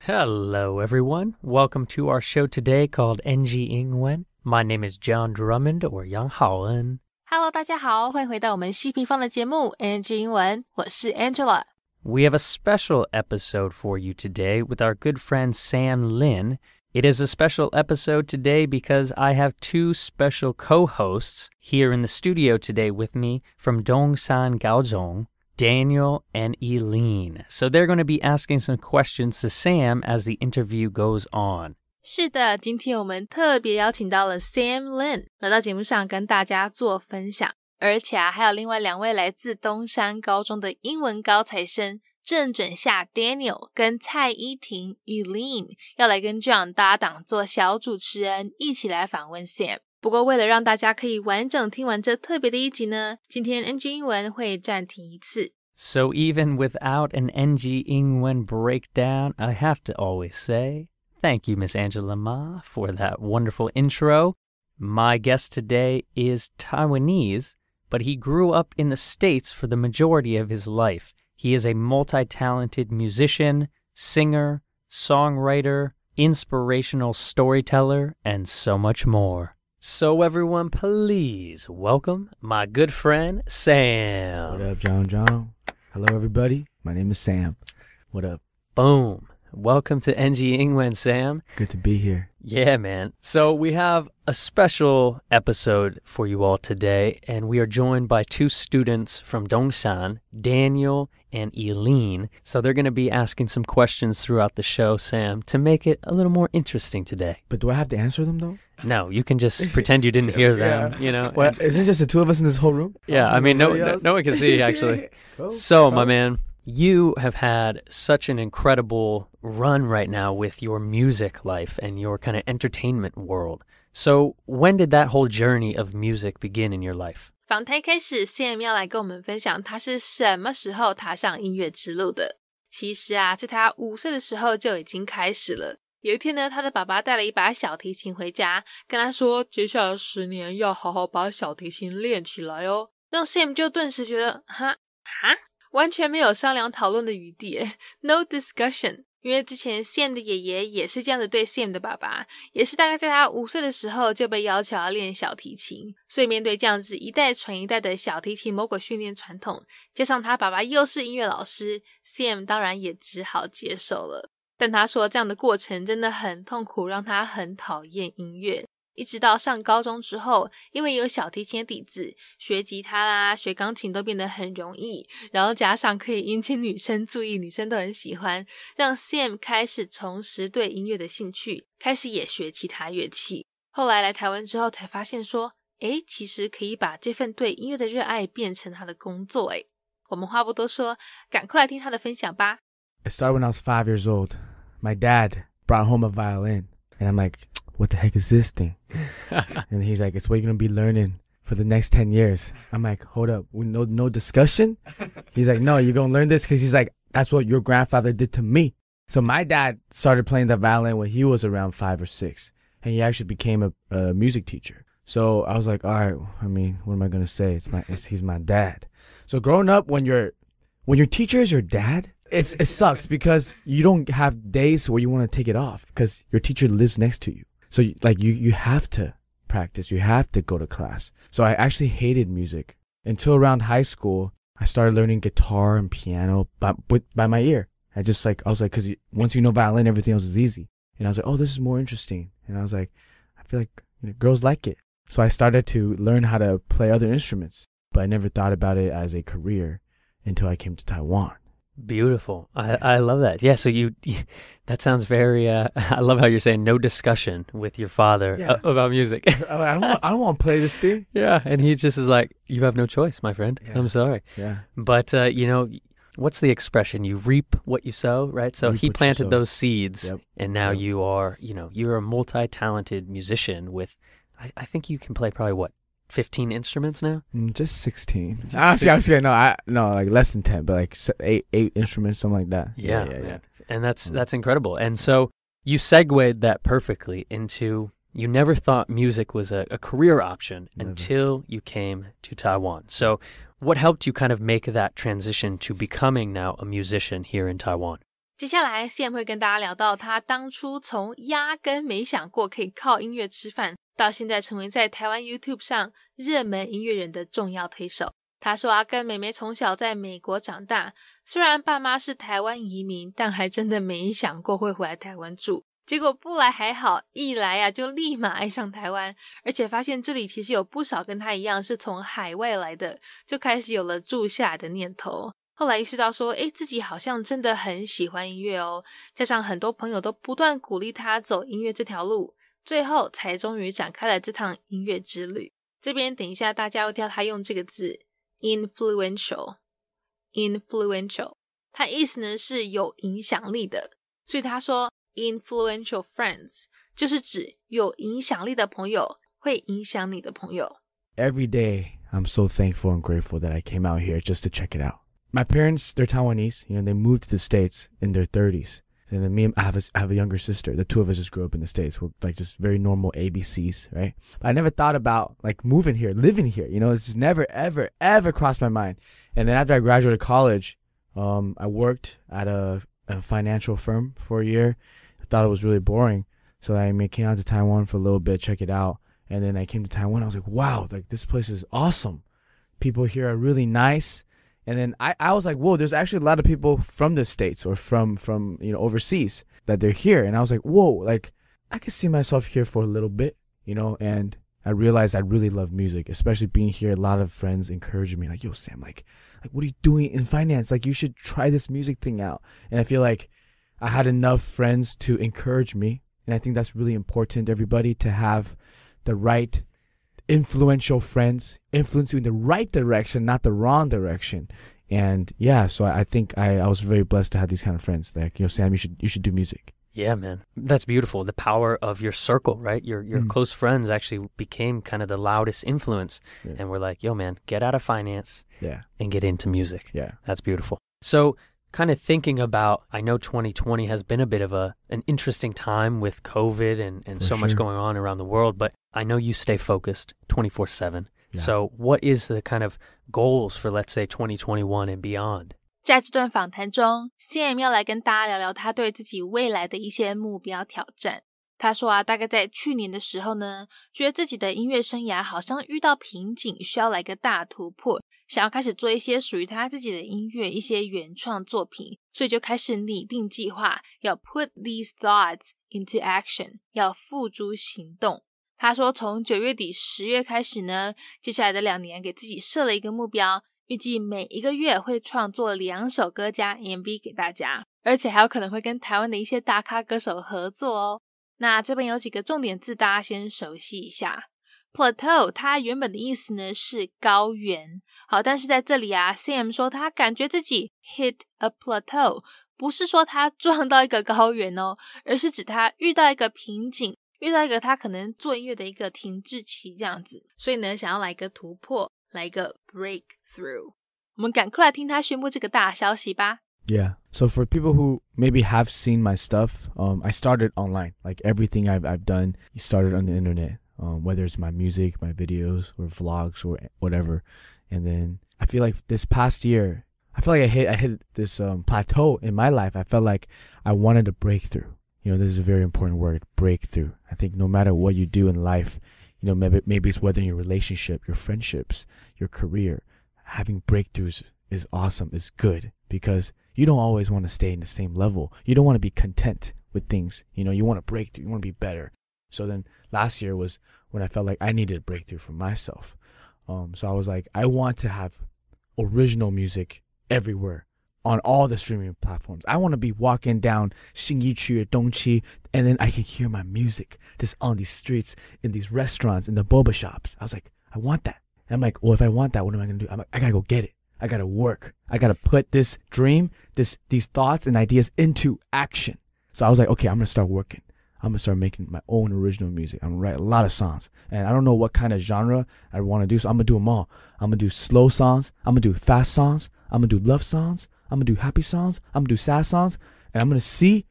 Hello, everyone. Welcome to our show today called NG 英文. My name is John Drummond or 杨浩恩. Hello， 大家好，欢迎回到我们西平方的节目 NG 英文，我是 Angela。We have a special episode for you today with our good friend Sam Lin. It is a special episode today because I have two special co-hosts here in the studio today with me from Dongsan Gaozong, Daniel and Eileen. So they're going to be asking some questions to Sam as the interview goes on. 是的，今天我们特别邀请到了 Sam Lin 来到节目上跟大家做分享，而且还有另外两位来自东山高中的英文高材生郑准夏 Daniel 跟蔡依婷 Eileen 要来跟 John 搭档做小主持人，一起来访问 Sam。不过为了让大家可以完整听完这特别的一集呢，今天 NG 英文会暂停一次。So even without an NG 英文 breakdown, I have to always say, thank you, Miss Angela Ma, for that wonderful intro. My guest today is Taiwanese, but he grew up in the States for the majority of his life. He is a multi-talented musician, singer, songwriter, inspirational storyteller, and so much more. So everyone, please welcome my good friend, Sam. What up, John? Hello, everybody. My name is Sam. What up? Boom. Welcome to NG 英文, Sam. Good to be here. Yeah, man. So we have a special episode for you all today, and we are joined by two students from Dongsan, Daniel and Eileen. So they're going to be asking some questions throughout the show, Sam, to make it a little more interesting today. But do I have to answer them, though? No, you can just pretend you didn't hear them, you know. Well, isn't just the two of us in this whole room? Yeah, I mean, no one can see, actually. My man, you have had such an incredible run right now with your music life and your kind of entertainment world. So when did that whole journey of music begin in your life? 访谈开始 Sam 要来跟我们分享他是什么时候踏上音乐之路的。其实啊，在他5岁的时候就已经开始了。有一天呢，他的爸爸带了一把小提琴回家，跟他说接下来10年要好好把小提琴练起来哦。让 Sam 就顿时觉得完全没有商量讨论的余地耶 No discussion。 因为之前 Sam 的爷爷也是这样子对 Sam 的爸爸，也是大概在他5岁的时候就被要求要练小提琴，所以面对这样子一代传一代的小提琴魔鬼训练传统，加上他爸爸又是音乐老师， Sam 当然也只好接受了。但他说这样的过程真的很痛苦，让他很讨厌音乐。一直到上高中之后，因为有小提琴的底子，学吉他啦，学钢琴都变得很容易，然后加上可以引起女生注意，女生都很喜欢，让 Sam 开始重拾对音乐的兴趣，开始也学其他乐器。后来来台湾之后才发现说，其实可以把这份对音乐的热爱变成他的工作。我们话不多说，赶快来听他的分享吧。 It started when I was 5 years old. My dad brought home a violin, and I'm like, what the heck is this thing? And he's like, it's what you're going to be learning for the next 10 years. I'm like, hold up, no discussion? He's like, no, you're going to learn this because he's like, that's what your grandfather did to me. So my dad started playing the violin when he was around 5 or 6, and he actually became a music teacher. So I was like, all right, I mean, what am I going to say? He's my dad. So growing up, when your teacher is your dad, it sucks because you don't have days where you want to take it off because your teacher lives next to you. So you have to practice. You have to go to class. So I actually hated music until around high school. I started learning guitar and piano by my ear. I was like, because once you know violin, everything else is easy. And I was like, oh, this is more interesting. And I was like, I feel like girls like it. So I started to learn how to play other instruments, but I never thought about it as a career until I came to Taiwan. Beautiful. I love that. Yeah, so that sounds very, I love how you're saying no discussion with your father about music. I don't want to play this thing. Yeah, and he just is like, you have no choice, my friend. Yeah. I'm sorry. Yeah. But, what's the expression? You reap what you sow, right? So he planted those seeds, and now you are, you're a multi-talented musician with, I think you can play probably 15 instruments now? Just 16. Honestly, no, like less than 10, but like eight instruments, something like that. Yeah. And that's incredible. And so you segued that perfectly into, you never thought music was a career option until you came to Taiwan. So what helped you kind of make that transition to becoming now a musician here in Taiwan? 接下来 Sam 会跟大家聊到他当初从压根没想过可以靠音乐吃饭，到现在成为在台湾 YouTube 上热门音乐人的重要推手。他说跟妹妹从小在美国长大，虽然爸妈是台湾移民，但还真的没想过会回来台湾住。结果不来还好，一来就立马爱上台湾，而且发现这里其实有不少跟他一样是从海外来的，就开始有了住下来的念头。后来意识到说自己好像真的很喜欢音乐哦，加上很多朋友都不断鼓励他走音乐这条路，最后才终于展开了这趟音乐之旅。这边等一下大家会听到他用这个字 influential， 它意思呢是有影响力的，所以他说 influential friends 就是指有影响力的朋友，会影响你的朋友。 Every day I'm so thankful and grateful that I came out here just to check it out. My parents, they're Taiwanese. They moved to the States in their 30s. And then I have a younger sister. The two of us just grew up in the States. We're like just very normal ABCs, right? But I never thought about like moving here, living here. It's just never, ever, ever crossed my mind. And then after I graduated college, I worked at a financial firm for a year. I thought it was really boring. So I came out to Taiwan for a little bit, check it out. And then I came to Taiwan. I was like, wow, like this place is awesome. People here are really nice. And then I was like, whoa, there's actually a lot of people from the States or from overseas that they're here. And I was like, whoa, like I could see myself here for a little bit, and I realized I really love music, especially being here. A lot of friends encouraging me like, yo, Sam, like what are you doing in finance? Like you should try this music thing out. And I feel like I had enough friends to encourage me. And I think that's really important, everybody, to have the right influential friends influence you in the right direction, not the wrong direction. And yeah, so I think I was very blessed to have these kind of friends. Like, Sam, you should do music. Yeah, man. That's beautiful. The power of your circle, right? Your close friends actually became kind of the loudest influence. Yeah. And we're like, yo, man, get out of finance and get into music. Yeah. That's beautiful. So kind of thinking about, I know 2020 has been a bit of an interesting time with COVID and so much going on around the world, but I know you stay focused 24/7. Yeah. So what is the kind of goals for, let's say, 2021 and beyond? 在这段访谈中 Sam 要来跟大家聊聊他对自己未来的一些目标挑战。他说大概在去年的时候呢，觉得自己的音乐生涯好像遇到瓶颈，需要来个大突破，想要开始做一些属于他自己的音乐，一些原创作品，所以就开始拟定计划，要 put these thoughts into action， 要付诸行动。他说从9月底10月开始呢，接下来的2年给自己设了一个目标，预计每一个月会创作2首歌加 MV 给大家，而且还有可能会跟台湾的一些大咖歌手合作哦。那这边有几个重点字大家先熟悉一下。 plateau 它原本的意思呢是高原，好，但是在这里Sam 说他感觉自己 hit a plateau， 不是说他撞到一个高原哦，而是指他遇到一个瓶颈，遇到一个他可能做音乐的一个停滞期这样子，所以呢想要来一个突破，来一个 breakthrough。 我们赶快来听他宣布这个大消息吧。Yeah. So for people who maybe have seen my stuff, I started online. Like everything I've done, started on the internet, whether it's my music, my videos, or vlogs, or whatever. And then I feel like this past year, I feel like I hit this plateau in my life. I felt like I wanted a breakthrough. This is a very important word, breakthrough. I think no matter what you do in life, maybe it's whether in your relationship, your friendships, your career, having breakthroughs is awesome, is good, because you don't always want to stay in the same level. You don't want to be content with things. You want to break through. You want to be better. So then last year was when I felt like I needed a breakthrough for myself. So I was like, I want to have original music everywhere on all the streaming platforms. I want to be walking down Xinyiqu or Dongqi, and then I can hear my music just on these streets, in these restaurants, in the boba shops. I was like, I want that. And I'm like, well, if I want that, what am I going to do? I'm like, I got to go get it. I got to work. I got to put this dream, these thoughts and ideas into action. So I was like, okay, I'm going to start working. I'm going to start making my own original music. I'm going to write a lot of songs. And I don't know what kind of genre I want to do, so I'm going to do them all. I'm going to do slow songs. I'm going to do fast songs. I'm going to do love songs. I'm going to do happy songs. I'm going to do sad songs. And I'm going to see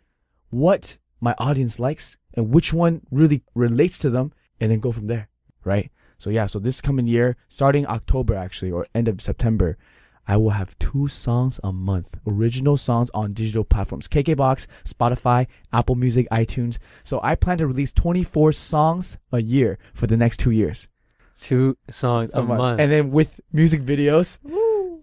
what my audience likes and which one really relates to them, and then go from there, right? So yeah, so this coming year, starting October actually, or end of September, I will have 2 songs a month, original songs on digital platforms, KKBox, Spotify, Apple Music, iTunes. So I plan to release 24 songs a year for the next 2 years. 2 songs a month. And then with music videos,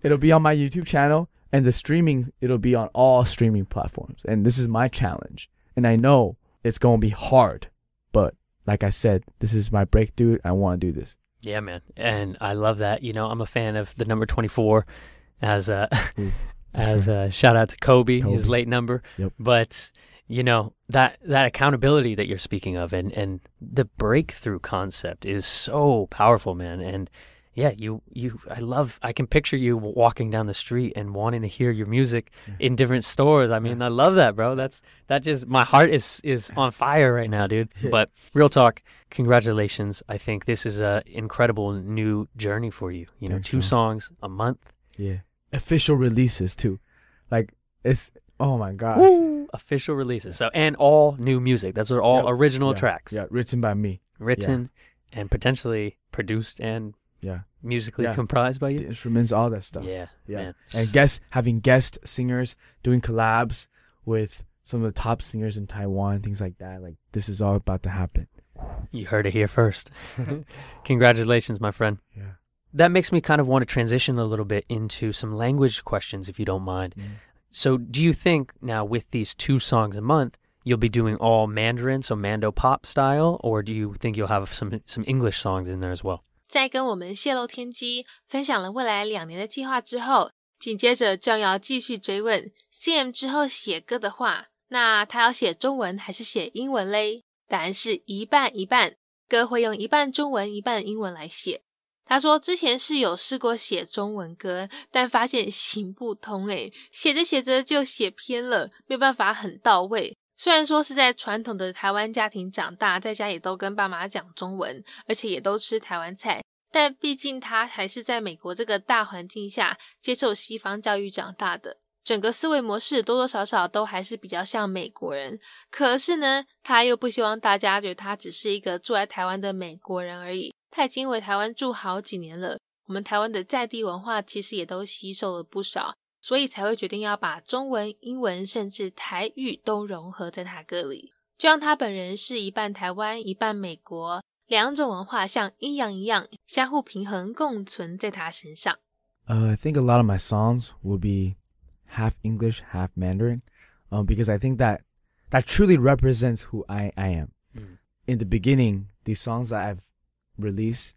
it'll be on my YouTube channel, and the streaming, it'll be on all streaming platforms. And this is my challenge. And I know it's going to be hard, but like I said, this is my breakthrough. I want to do this. Yeah, man. And I love that. You know, I'm a fan of the number 24 as a shout out to Kobe, his late number. Yep. But, you know, that accountability that you're speaking of and the breakthrough concept is so powerful, man. And yeah, I can picture you walking down the street and wanting to hear your music in different stores. I mean, I love that, bro. That just, my heart is on fire right now, dude. But real talk, congratulations. I think this is a incredible new journey for you. You know, Thanks, 2 songs a month. Yeah. Official releases too. Like, it's, oh my God. Woo! Official releases. So, and all new music. Those are all original tracks. Yeah, written by me. Written and potentially produced and musically comprised by you. The instruments, all that stuff. Yeah. Man. And having guest singers, doing collabs with some of the top singers in Taiwan, things like that. Like, this is all about to happen. You heard it here first. Congratulations, my friend. Yeah. That makes me kind of want to transition a little bit into some language questions, if you don't mind. So do you think now with these 2 songs a month, you'll be doing all Mandarin, so Mando pop style, or do you think you'll have some English songs in there as well? 在跟我们泄露天机分享了未来2年的计划之后，紧接着John要继续追问 Sam 之后写歌的话，那他要写中文还是写英文嘞？答案是一半一半，歌会用一半中文一半英文来写。他说之前是有试过写中文歌，但发现行不通写着写着就写偏了，没有办法很到位。虽然说是在传统的台湾家庭长大，在家也都跟爸妈讲中文，而且也都吃台湾菜，但毕竟他还是在美国这个大环境下接受西方教育长大的，整个思维模式多多少少都还是比较像美国人。可是呢，他又不希望大家觉得他只是一个住在台湾的美国人而已，他已经回台湾住好几年了，我们台湾的在地文化其实也都吸收了不少，所以才会决定要把中文、英文甚至台语都融合在他歌里，就让他本人是一半台湾一半美国，2种文化像阴阳一样相互平衡共存在他身上。I think a lot of my songs will be half English, half Mandarin, because I think that truly represents who I am. In the beginning, these songs that I've released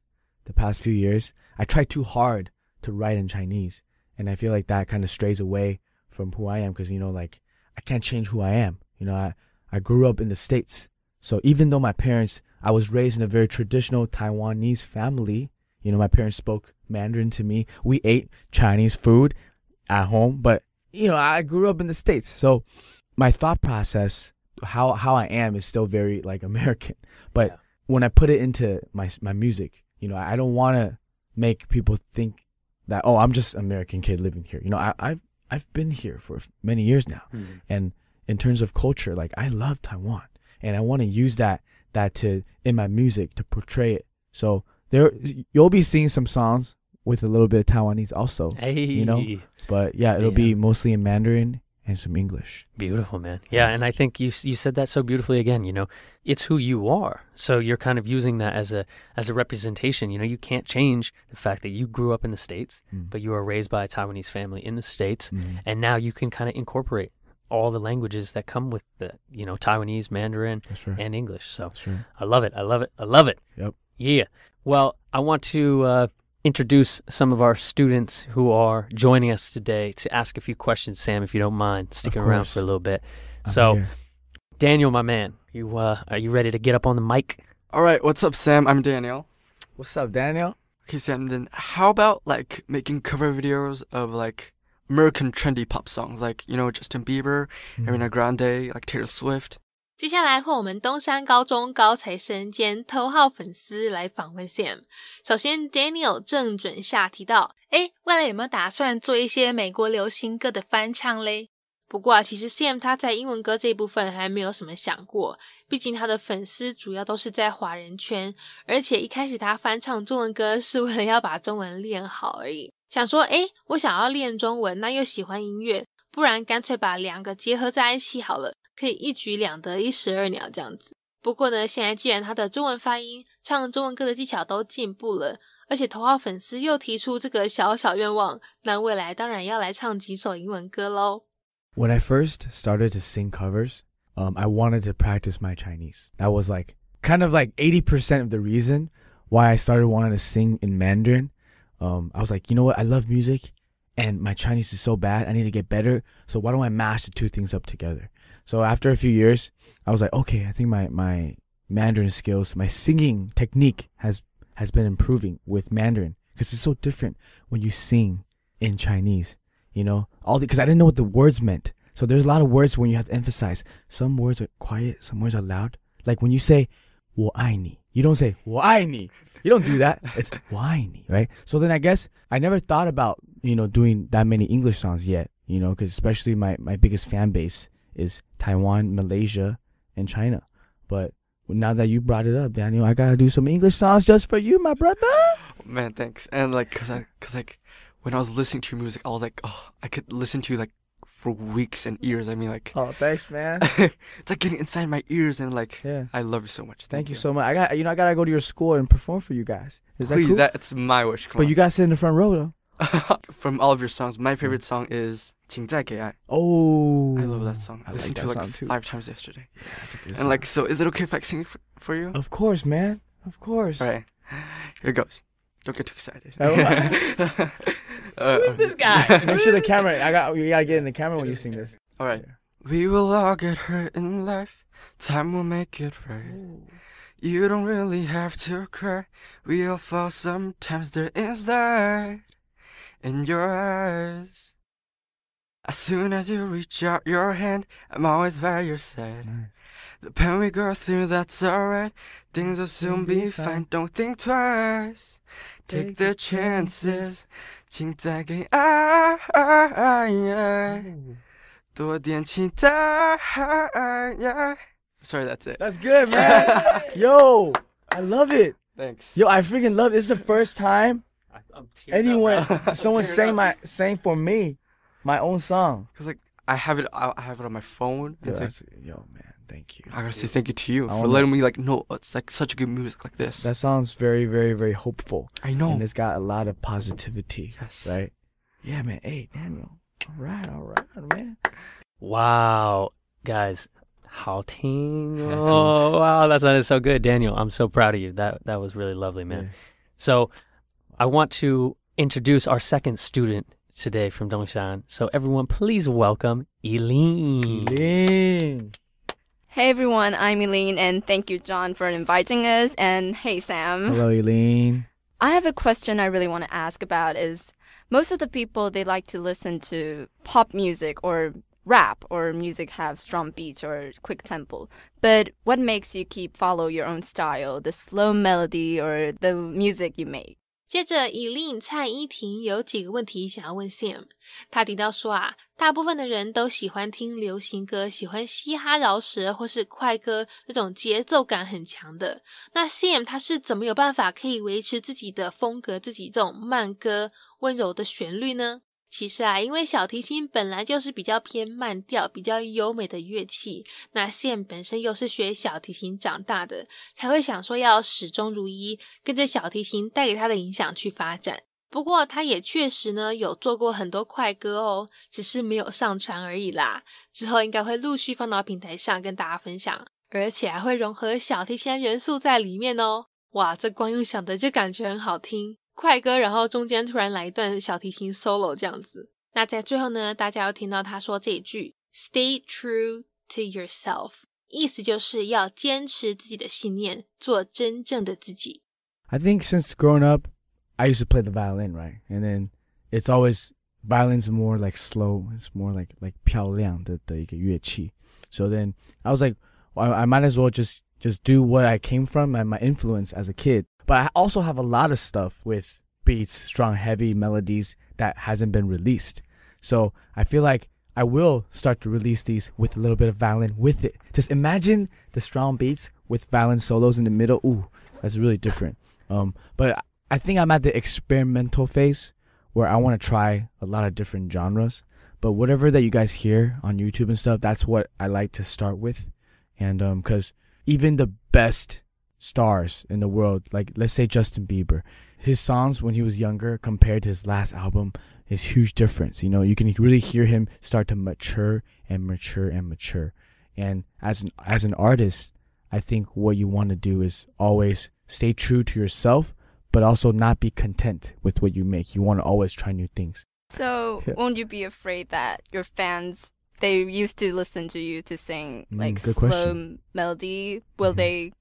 the past few years, I tried too hard to write in Chinese, and I feel like that kind of strays away from who I am, because, you know, like, I can't change who I am. You know, I grew up in the States, so even though I was raised in a very traditional Taiwanese family, you know, my parents spoke Mandarin to me, we ate Chinese food at home, but, you know, I grew up in the States, so my thought process, how I am is still very, like, American, but when I put it into my music, you know, I don't want to make people think that, oh, I'm just an American kid living here. You know, I've been here for many years now, and in terms of culture, like, I love Taiwan, and I want to use that to in my music to portray it. So you'll be seeing some songs with a little bit of Taiwanese also, you know, but it'll be mostly in Mandarin and some English. Beautiful, man. Yeah, and I think you said that so beautifully again, you know, it's who you are. So you're kind of using that as a representation. You know, you can't change the fact that you grew up in the States, but you were raised by a Taiwanese family in the States, and now you can kind of incorporate all the languages that come with the, you know, Taiwanese, Mandarin, and English. So I love it. I love it. I love it. Yep. Yeah. Well, I want to introduce some of our students who are joining us today to ask a few questions, Sam, if you don't mind sticking around for a little bit. So, Daniel, my man, are you ready to get up on the mic? All right, what's up, Sam? I'm Daniel. What's up, Daniel? Okay, Sam, then how about, like, making cover videos of, like, American trendy pop songs, like, you know, Justin Bieber, Ariana Grande, like Taylor Swift? 接下来换我们东山高中高材生兼头号粉丝来访问 Sam。 首先 Daniel 正准下提到，未来有没有打算做一些美国流行歌的翻唱嘞？不过其实 Sam 他在英文歌这一部分还没有什么想过，毕竟他的粉丝主要都是在华人圈，而且一开始他翻唱中文歌是为了要把中文练好而已。想说我想要练中文，那又喜欢音乐，不然干脆把两个结合在一起好了，可以一举两得12鸟这样子。不过呢，现在既然他的中文发音、唱中文歌的技巧都进步了，而且头号粉丝又提出这个小小愿望，那未来当然要来唱几首英文歌咯。 When I first started to sing covers, I wanted to practice my Chinese. That was like kind of like 80% of the reason why I started wanting to sing in Mandarin. I was like, you know what? I love music and my Chinese is so bad. I need to get better. So why don't I mash the two things up together? So after a few years, I was like, okay, I think my Mandarin skills, my singing technique has been improving with Mandarin because it's so different when you sing in Chinese, you know, because I didn't know what the words meant. So there's a lot of words when you have to emphasize. Some words are quiet, some words are loud. Like when you say 我爱你, you don't say 我爱你. You don't do that. It's 我爱你, right? So then I guess I never thought about, you know, doing that many English songs yet, you know, because especially my biggest fan base is Taiwan, Malaysia, and China. But now that you brought it up, Daniel, I gotta do some English songs just for you, my brother. Man, thanks. And like, cause like, when I was listening to your music, I was like, oh, I could listen to you like for weeks and years. I mean, like, Oh, thanks, man. it's like getting inside my ears, and like, Yeah. I love you so much. Thank you so much. I gotta go to your school and perform for you guys. Is Please, that cool? that's my wish. Come But you gotta sit in the front row, though. on. From all of your songs, my favorite song is 请再给爱. Oh, I love that song. I I listened like to that it like song too. 5 times yesterday. That's a good And song. like, so is it okay if I sing it for you? Of course, man. Of course. All right, here goes. Don't get too excited. Who's this guy? Make sure the camera. You gotta get in the camera when you sing this. All right. We will all get hurt in life. Time will make it right. You don't really have to cry. We all fall sometimes. There is light in your eyes. As soon as you reach out your hand, I'm always by your side. Nice. The pain we go through, that's alright. Things will soon be fine. Don't think twice. Take the chances. 请再给爱，多点期待。Sorry, that's it. That's good, man. Yo, I love it. Thanks. Yo, I freaking love it. This is the first time anyone, someone sang for me, my own song. Cause like I have it on my phone. Yo, It's like, yo, man, thank you. I gotta say thank you to you I for wanna- letting me like know it's like such good music like this. That sounds very, very, very hopeful. I know. And it's got a lot of positivity, Yes. right? Yeah, man. Hey, Daniel. All right, man. Wow, guys, 好听. Oh, wow, that sounded so good, Daniel. I'm so proud of you. That was really lovely, man. Yeah. So I want to introduce our second student today from Dongshan. So everyone, please welcome Eileen. Eileen. Hey everyone, I'm Eileen, and thank you, John, for inviting us. And hey, Sam. Hello, Eileen. I have a question I really want to ask about is most of the people, they like to listen to pop music or rap or music have strong beats or quick tempo. But what makes you keep follow your own style, the slow melody or the music you make? 接着Eileen蔡依婷有几个问题想要问 Sam。 他提到说大部分的人都喜欢听流行歌，喜欢嘻哈饶舌或是快歌，那种节奏感很强的。那 Sam 他是怎么有办法可以维持自己的风格，自己这种慢歌温柔的旋律呢？其实因为小提琴本来就是比较偏慢调、比较优美的乐器，那 Sam 本身又是学小提琴长大的，才会想说要始终如一，跟着小提琴带给他的影响去发展。不过他也确实呢有做过很多快歌哦，只是没有上传而已啦，之后应该会陆续放到平台上跟大家分享，而且还会融合小提琴元素在里面哦。哇，这光用想的就感觉很好听，快歌然后中间突然来一段小提琴 solo 这样子。那在最后呢，大家有听到他说这一句 Stay true to yourself， 意思就是要坚持自己的信念，做真正的自己。 I think since growing up, I used to play the violin, right? And then it's always, violin's more like slow. It's more like 漂亮的一个乐器. So then I was like, well, I might as well just do what I came from and my influence as a kid. But I also have a lot of stuff with beats, strong, heavy melodies that hasn't been released. So I feel like I will start to release these with a little bit of violin with it. Just imagine the strong beats with violin solos in the middle. Ooh, that's really different. But I think I'm at the experimental phase where I want to try a lot of different genres. But whatever that you guys hear on YouTube and stuff, that's what I like to start with. And because even the best stars in the world, like let's say Justin Bieber, his songs when he was younger compared to his last album is huge difference. You know, you can really hear him start to mature and mature and mature. And as an artist, I think what you want to do is always stay true to yourself, but also not be content with what you make. You want to always try new things. So won't you be afraid that your fans, they used to listen to you to sing like slow melody? Will they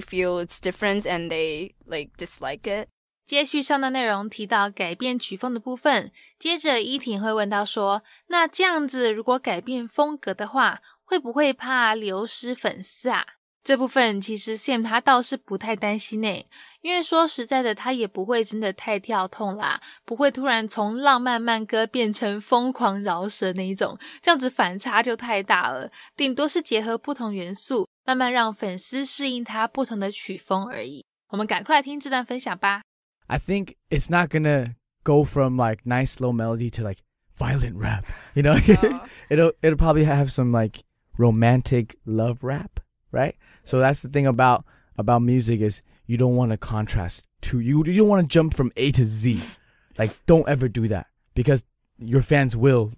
feel its difference and they like dislike it? 接续上的内容提到改变曲风的部分，接着依婷会问到说，那这样子如果改变风格的话，会不会怕流失粉丝啊？这部分其实 Sam 他倒是不太担心耶，因为说实在的他也不会真的太跳痛啦，不会突然从浪漫慢歌变成疯狂饶舌那一种，这样子反差就太大了，顶多是结合不同元素，慢慢让粉丝适应他不同的曲风而已。我们赶快来听这段分享吧。I think it's not gonna go from like nice slow melody to like violent rap, you know? It'll probably have some like romantic love rap, right? So that's the thing about music is you don't want to contrast to you don't want to jump from A to Z. Like don't ever do that because your fans will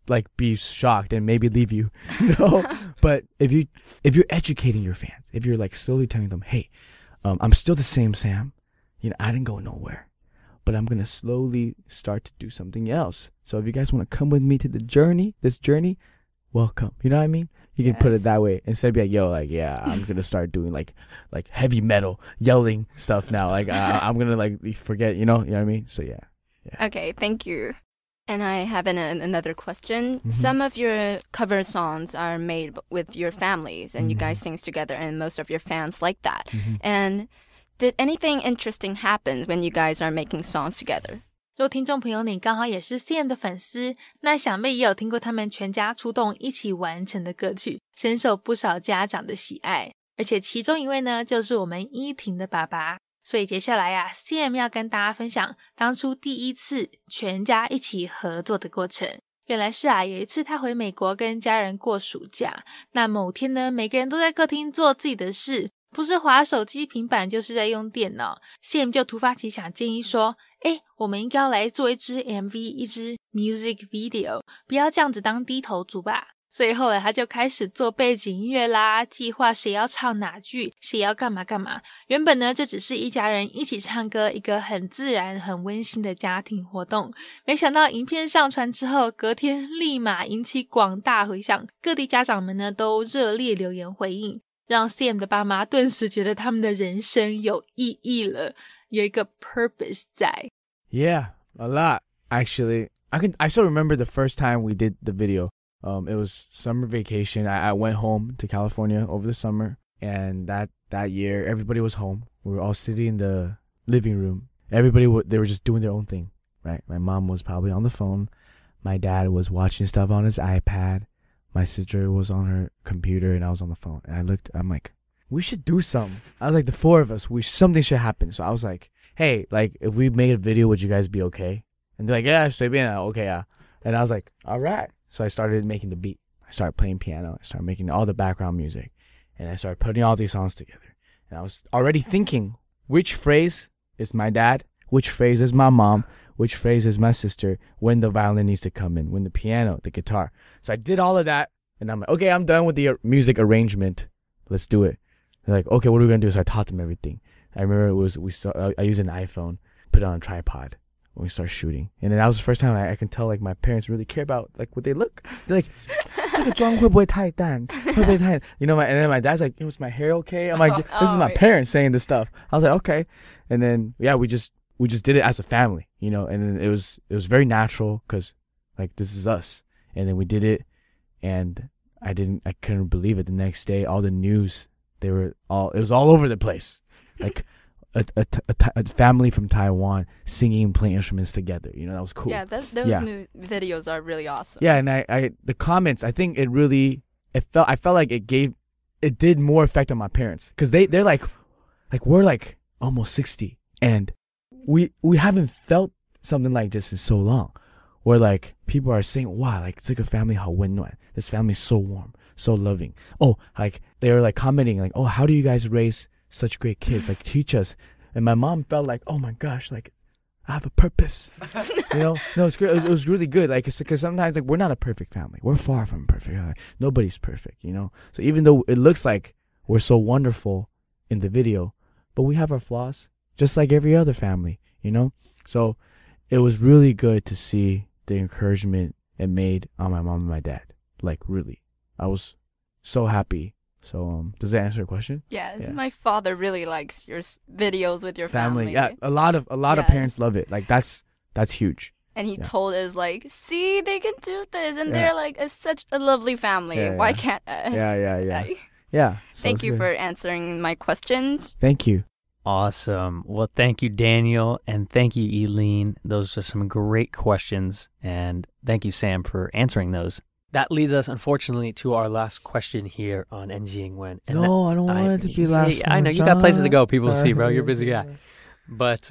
like be shocked and maybe leave you, you know? But if you're educating your fans, if you're like slowly telling them, hey, I'm still the same Sam, you know, I didn't go nowhere, but I'm gonna slowly start to do something else. So if you guys want to come with me to this journey, welcome. You know what I mean? You can put it that way instead of be like, yo, like, yeah, I'm gonna start doing like heavy metal yelling stuff now. Like I'm gonna like forget, you know what I mean? So yeah. Okay, thank you. And I have another question. Some of your cover songs are made with your families and you guys sing together and most of your fans like that. And did anything interesting happen when you guys are making songs together? 如果听众朋友你刚好也是 Sam 的粉丝，那想必也有听过他们全家出动一起完成的歌曲，深受不少家长的喜爱。而且其中一位呢，就是我们依婷的爸爸。所以接下来啊 Sam 要跟大家分享当初第一次全家一起合作的过程。原来是啊，有一次他回美国跟家人过暑假，那某天呢，每个人都在客厅做自己的事，不是滑手机平板就是在用电脑。 Sam 就突发奇想建议说，我们应该要来做一支 MV， 一支 music video， 不要这样子当低头族吧。所以后来他就开始做背景音乐啦，计划谁要唱哪句，谁要干嘛干嘛。原本呢，这只是一家人一起唱歌，一个很自然很温馨的家庭活动。没想到影片上传之后，隔天立马引起广大回响，各地家长们呢都热烈留言回应，让 Sam 的爸妈顿时觉得他们的人生有意义了，有一个 purpose 在。 Yeah, a lot actually. I still remember the first time we did the video. It was summer vacation. I went home to California over the summer, and that year everybody was home. We were all sitting in the living room. They were just doing their own thing, right? My mom was probably on the phone. My dad was watching stuff on his iPad. My sister was on her computer, and I was on the phone. And I'm like, we should do something. I was like, the four of us, something should happen. So I was like, hey, like if we made a video, would you guys be okay? And they're like, yeah, 随便啊, okay, yeah. And I was like, all right. So I started making the beat. I started playing piano. I started making all the background music. And I started putting all these songs together. And I was already thinking, which phrase is my dad? Which phrase is my mom? Which phrase is my sister? When the violin needs to come in? When the piano, the guitar. So I did all of that. And I'm like, okay, I'm done with the music arrangement. Let's do it. They're like, okay, what are we going to do? So I taught them everything. I remember I used an iPhone, put it on a tripod. When we start shooting, and then that was the first time I can tell like my parents really care about like what they look. They're like, 这个妆会不会太淡？会不会太 You know, and then my dad's like, was my hair okay? I'm like, this is my parents saying this stuff. I was like, okay. And then yeah, we just did it as a family, you know. And then it was very natural because like this is us. And then we did it, and I couldn't believe it. The next day, all the news, it was all over the place, like. A family from Taiwan singing and playing instruments together. You know, that was cool. Yeah, those videos are really awesome. Yeah, and I the comments, I think I felt like it did more effect on my parents because they're like we're like almost 60 and we haven't felt something like this in so long, where like people are saying, wow, like 这个 family 好温暖, this family is so warm, so loving. Oh, like they were like commenting like, oh, how do you guys raise such great kids? Like teach us. And my mom felt like, oh my gosh, like I have a purpose. You know, no, it's good. It was really good. Like, because sometimes like we're not a perfect family. We're far from perfect. Like, nobody's perfect, you know. So even though it looks like we're so wonderful in the video, but we have our flaws, just like every other family, you know. So it was really good to see the encouragement it made on my mom and my dad. Like really, I was so happy. So does that answer your question? Yes, yeah. My father really likes your videos with your family. Yeah, a lot of parents love it. Like that's huge. And he told us like, see, they can do this, and they're like such a lovely family. Why can't us? Yeah. So thank you for answering my questions. Thank you. Awesome. Well, thank you, Daniel, and thank you, Eileen. Those are some great questions, and thank you, Sam, for answering those. That leads us, unfortunately, to our last question here on NG Ingwen. No, I don't want it to be last. I know, you got places to go, people to see, bro. You're a busy guy. But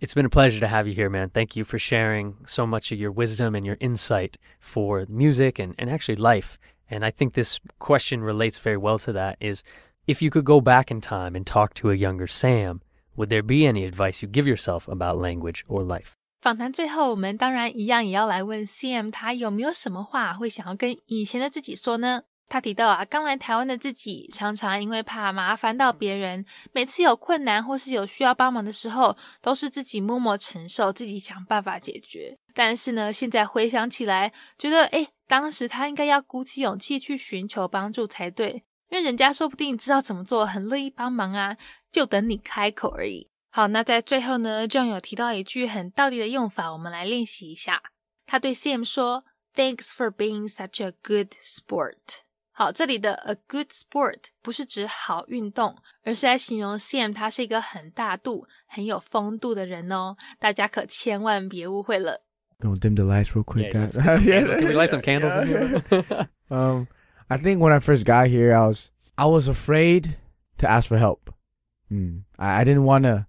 it's been a pleasure to have you here, man. Thank you for sharing so much of your wisdom and your insight for music and actually life. And I think this question relates very well to that is, if you could go back in time and talk to a younger Sam, would there be any advice you give yourself about language or life? 访谈最后，我们当然一样也要来问 Sam 他有没有什么话会想要跟以前的自己说呢？他提到刚来台湾的自己常常因为怕麻烦到别人，每次有困难或是有需要帮忙的时候，都是自己默默承受，自己想办法解决。但是呢，现在回想起来，觉得当时他应该要鼓起勇气去寻求帮助才对，因为人家说不定知道怎么做，很乐意帮忙啊，就等你开口而已。好，那在最后呢 John 有提到一句很道理的用法，我们来练习一下。他对 Sam 说 Thanks for being such a good sport。 好，这里的 a good sport 不是指好运动，而是在形容 Sam 他是一个很大度很有风度的人哦，大家可千万别误会了。 Gonna dim the lights real quick, guys. Can we light some candles in here? I think when I first got here, I was afraid to ask for help. I didn't want to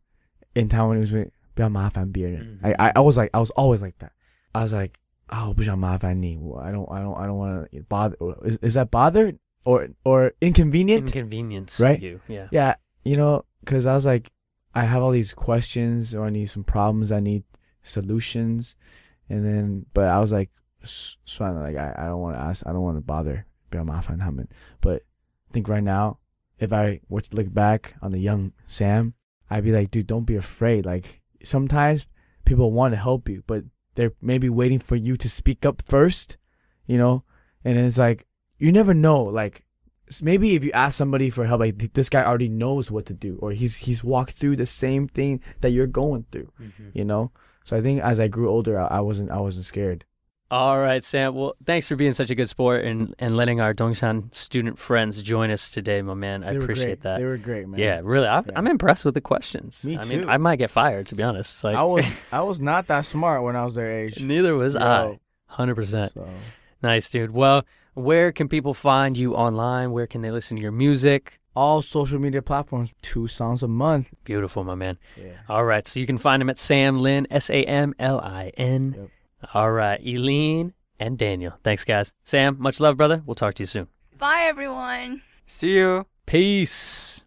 in Taiwan, it was 不要麻烦别人. I was always like that. I was like, oh, 不想麻烦你. I don't want to bother. Is that bother or inconvenient? Inconvenience, right? You, yeah. Yeah, you know, because I was like, I have all these questions or I need some problems. I need solutions, but I was like, 算了, like I don't want to ask. I don't want to bother. 不要麻烦他们. But I think right now, if I were to look back on the young Sam, I'd be like, dude, don't be afraid. Like, sometimes people want to help you, but they're maybe waiting for you to speak up first, you know? And it's like, you never know. Like, maybe if you ask somebody for help, like, this guy already knows what to do, or he's walked through the same thing that you're going through, you know? So I think as I grew older, I wasn't scared. All right, Sam. Well, thanks for being such a good sport and letting our Dongshan student friends join us today, my man. I appreciate that. They were great, man. Yeah, really. I'm impressed with the questions. Me too. I mean, I might get fired, to be honest. Like, I was not that smart when I was their age. Neither was I. 100%. So. Nice, dude. Well, where can people find you online? Where can they listen to your music? All social media platforms, 2 songs a month. Beautiful, my man. Yeah. All right, so you can find him at Sam Lin, SAMLIN. Yep. All right, Eileen and Daniel. Thanks, guys. Sam, much love, brother. We'll talk to you soon. Bye, everyone. See you. Peace.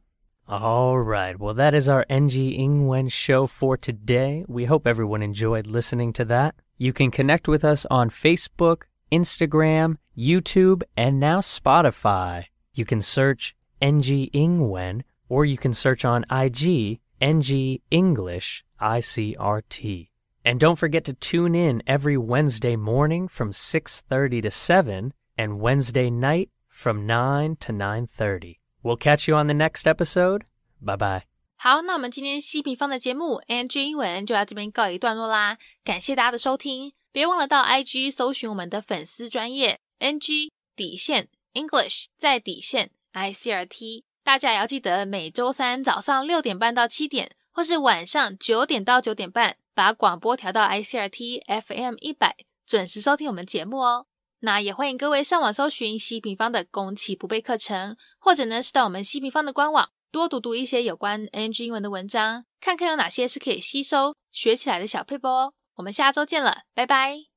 All right. Well, that is our NG Ingwen show for today. We hope everyone enjoyed listening to that. You can connect with us on Facebook, Instagram, YouTube, and now Spotify. You can search NG Ingwen, or you can search on IG, NG English, ICRT. And don't forget to tune in every Wednesday morning from 6:30 to 7 and Wednesday night from 9 to 9:30. We'll catch you on the next episode. Bye-bye. 好，那我们今天西平方的节目 NG 英文就到这边告一段落啦，感谢大家的收听，别忘了到 IG 搜寻我们的粉丝专页 NG 底线 English 再底线 ICRT， 大家也要记得每周三早上6点半到7点，或是晚上9点到9点半，把广播调到 ICRT FM 100，准时收听我们节目哦。那也欢迎各位上网搜寻西平方的攻其不备课程，或者呢是到我们西平方的官网多读一些有关 NG 英文的文章，看看有哪些是可以吸收学起来的小撇步哦。我们下周见了，拜拜。